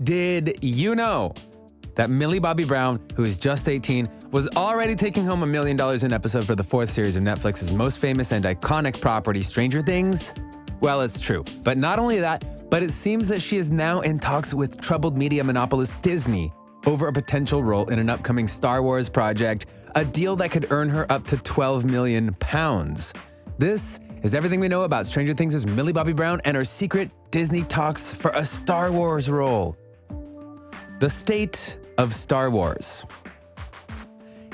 Did you know that Millie Bobby Brown, who is just 18, was already taking home $1 million an episode for the fourth series of Netflix's most famous and iconic property, Stranger Things? Well, it's true. But not only that, but it seems that she is now in talks with troubled media monopolist Disney over a potential role in an upcoming Star Wars project, a deal that could earn her up to £12 million. This is everything we know about Stranger Things' Millie Bobby Brown and her secret Disney talks for a Star Wars role. The state of Star Wars.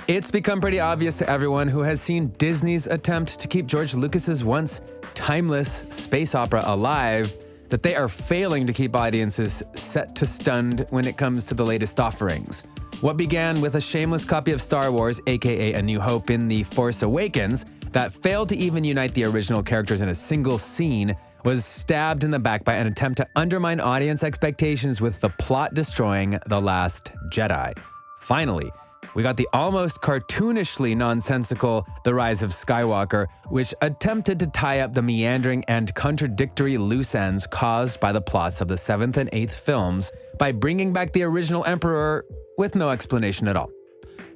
It's become pretty obvious to everyone who has seen Disney's attempt to keep George Lucas's once timeless space opera alive that they are failing to keep audiences set to stunned when it comes to the latest offerings. What began with a shameless copy of Star Wars, aka A New Hope, in The Force Awakens, that failed to even unite the original characters in a single scene, was stabbed in the back by an attempt to undermine audience expectations with the plot-destroying The Last Jedi. Finally, we got the almost cartoonishly nonsensical The Rise of Skywalker, which attempted to tie up the meandering and contradictory loose ends caused by the plots of the 7th and 8th films by bringing back the original Emperor with no explanation at all.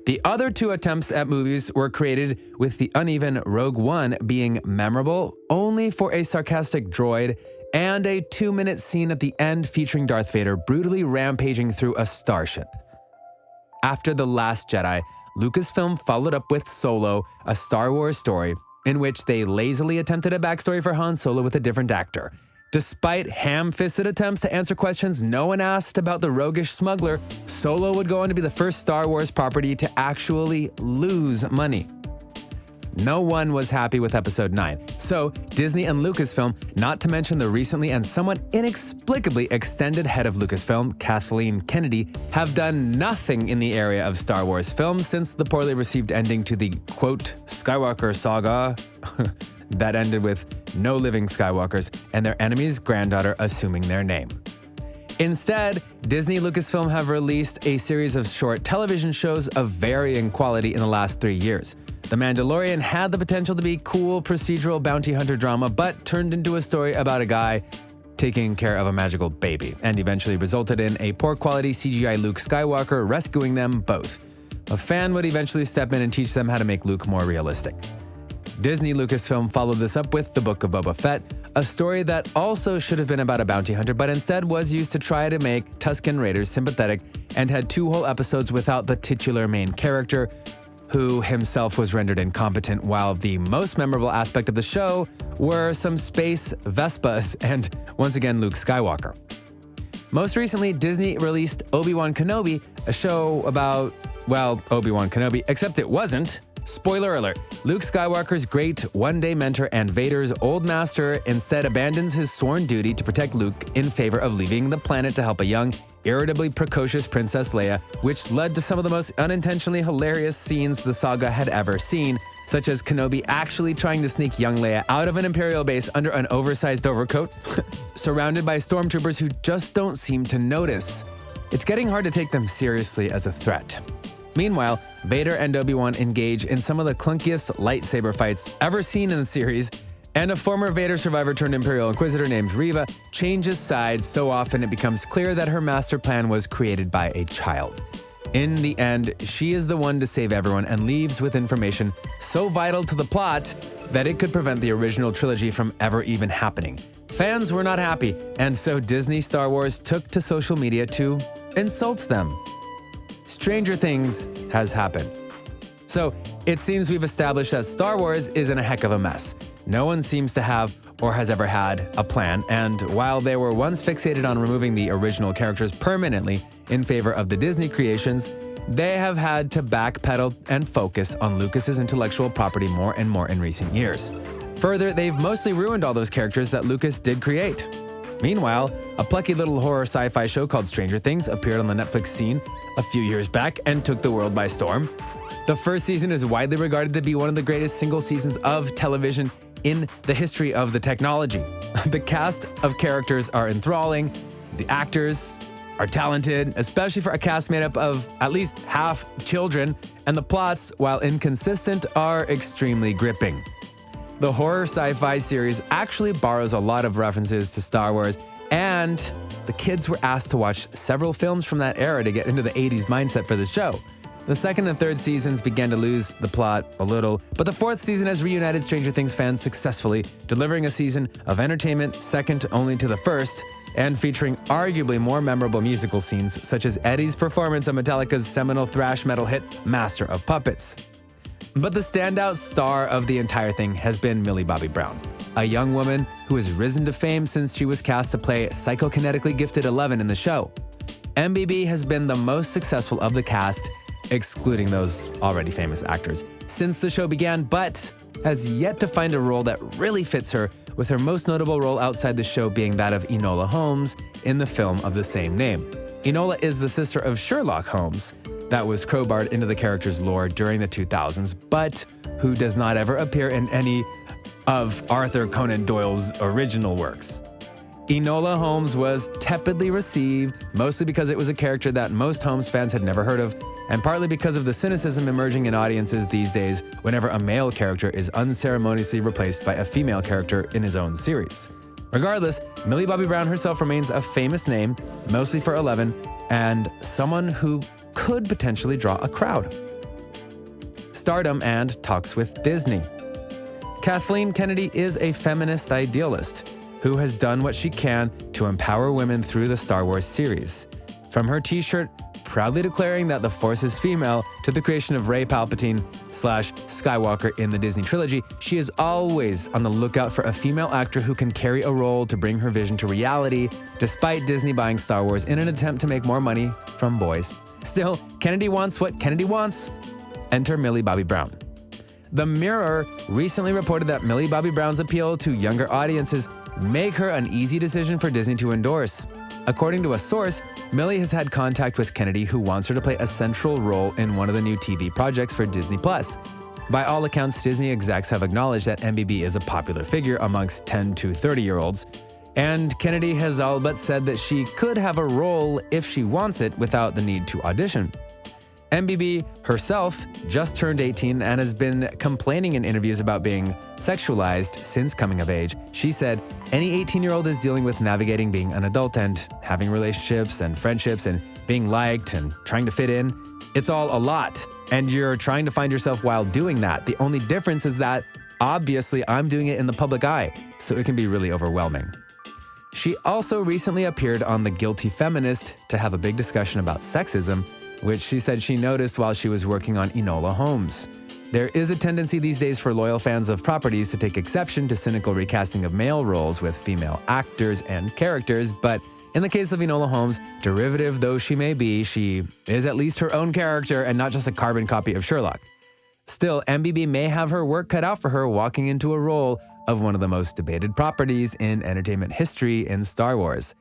The other two attempts at movies were created with the uneven Rogue One being memorable only for a sarcastic droid and a 2-minute scene at the end featuring Darth Vader brutally rampaging through a starship. After The Last Jedi, Lucasfilm followed up with Solo, a Star Wars story, in which they lazily attempted a backstory for Han Solo with a different actor. Despite ham-fisted attempts to answer questions no one asked about the roguish smuggler, Solo would go on to be the first Star Wars property to actually lose money. No one was happy with Episode 9, so Disney and Lucasfilm, not to mention the recently and somewhat inexplicably extended head of Lucasfilm, Kathleen Kennedy, have done nothing in the area of Star Wars films since the poorly received ending to the, quote, Skywalker saga that ended with no living Skywalkers and their enemy's granddaughter assuming their name. Instead, Disney Lucasfilm have released a series of short television shows of varying quality in the last 3 years. The Mandalorian had the potential to be cool procedural bounty hunter drama, but turned into a story about a guy taking care of a magical baby, and eventually resulted in a poor quality CGI Luke Skywalker rescuing them both. A fan would eventually step in and teach them how to make Luke more realistic. Disney Lucasfilm followed this up with The Book of Boba Fett, a story that also should have been about a bounty hunter, but instead was used to try to make Tusken Raiders sympathetic and had 2 whole episodes without the titular main character, who himself was rendered incompetent, while the most memorable aspect of the show were some space Vespas and, once again, Luke Skywalker. Most recently, Disney released Obi-Wan Kenobi, a show about, well, Obi-Wan Kenobi, except it wasn't. Spoiler alert, Luke Skywalker's great one-day mentor and Vader's old master instead abandons his sworn duty to protect Luke in favor of leaving the planet to help a young, irritably precocious Princess Leia, which led to some of the most unintentionally hilarious scenes the saga had ever seen, such as Kenobi actually trying to sneak young Leia out of an Imperial base under an oversized overcoat, surrounded by stormtroopers who just don't seem to notice. It's getting hard to take them seriously as a threat. Meanwhile, Vader and Obi-Wan engage in some of the clunkiest lightsaber fights ever seen in the series, and a former Vader survivor turned Imperial Inquisitor named Reva changes sides so often it becomes clear that her master plan was created by a child. In the end, she is the one to save everyone and leaves with information so vital to the plot that it could prevent the original trilogy from ever even happening. Fans were not happy, and so Disney Star Wars took to social media to insult them. Stranger Things has happened. So it seems we've established that Star Wars is in a heck of a mess. No one seems to have or has ever had a plan, and while they were once fixated on removing the original characters permanently in favor of the Disney creations, they have had to backpedal and focus on Lucas's intellectual property more and more in recent years. Further, they've mostly ruined all those characters that Lucas did create. Meanwhile, a plucky little horror sci-fi show called Stranger Things appeared on the Netflix scene a few years back and took the world by storm. The first season is widely regarded to be one of the greatest single seasons of television in the history of the technology. The cast of characters are enthralling, the actors are talented, especially for a cast made up of at least half children, and the plots, while inconsistent, are extremely gripping. The horror sci-fi series actually borrows a lot of references to Star Wars, and the kids were asked to watch several films from that era to get into the 80s mindset for the show. The second and third seasons began to lose the plot a little, but the fourth season has reunited Stranger Things fans successfully, delivering a season of entertainment second only to the first, and featuring arguably more memorable musical scenes, such as Eddie's performance of Metallica's seminal thrash metal hit, Master of Puppets. But the standout star of the entire thing has been Millie Bobby Brown, a young woman who has risen to fame since she was cast to play psychokinetically gifted Eleven in the show. MBB has been the most successful of the cast, excluding those already famous actors, since the show began, but has yet to find a role that really fits her, with her most notable role outside the show being that of Enola Holmes in the film of the same name. Enola is the sister of Sherlock Holmes, that was crowbarred into the character's lore during the 2000s, but who does not ever appear in any of Arthur Conan Doyle's original works. Enola Holmes was tepidly received, mostly because it was a character that most Holmes fans had never heard of, and partly because of the cynicism emerging in audiences these days whenever a male character is unceremoniously replaced by a female character in his own series. Regardless, Millie Bobby Brown herself remains a famous name, mostly for Eleven, and someone who could potentially draw a crowd. Stardom and talks with Disney. Kathleen Kennedy is a feminist idealist who has done what she can to empower women through the Star Wars series. From her t-shirt proudly declaring that the Force is female to the creation of Rey Palpatine / Skywalker in the Disney trilogy, she is always on the lookout for a female actor who can carry a role to bring her vision to reality, despite Disney buying Star Wars in an attempt to make more money from boys. Still, Kennedy wants what Kennedy wants. Enter Millie Bobby Brown. The Mirror recently reported that Millie Bobby Brown's appeal to younger audiences make her an easy decision for Disney to endorse. According to a source, Millie has had contact with Kennedy, who wants her to play a central role in one of the new TV projects for Disney+. By all accounts, Disney execs have acknowledged that MBB is a popular figure amongst 10 to 30-year-olds, and Kennedy has all but said that she could have a role if she wants it without the need to audition. MBB herself just turned 18 and has been complaining in interviews about being sexualized since coming of age. She said, any 18-year-old is dealing with navigating being an adult and having relationships and friendships and being liked and trying to fit in. It's all a lot, and you're trying to find yourself while doing that. The only difference is that, obviously, I'm doing it in the public eye, so it can be really overwhelming. She also recently appeared on The Guilty Feminist to have a big discussion about sexism, which she said she noticed while she was working on Enola Holmes. There is a tendency these days for loyal fans of properties to take exception to cynical recasting of male roles with female actors and characters, but in the case of Enola Holmes, derivative though she may be, she is at least her own character and not just a carbon copy of Sherlock. Still, MBB may have her work cut out for her walking into a role of one of the most debated properties in entertainment history in Star Wars.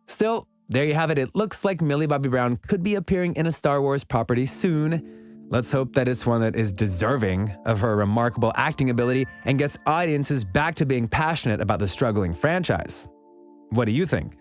Still, there you have it. It looks like Millie Bobby Brown could be appearing in a Star Wars property soon. Let's hope that it's one that is deserving of her remarkable acting ability and gets audiences back to being passionate about the struggling franchise. What do you think?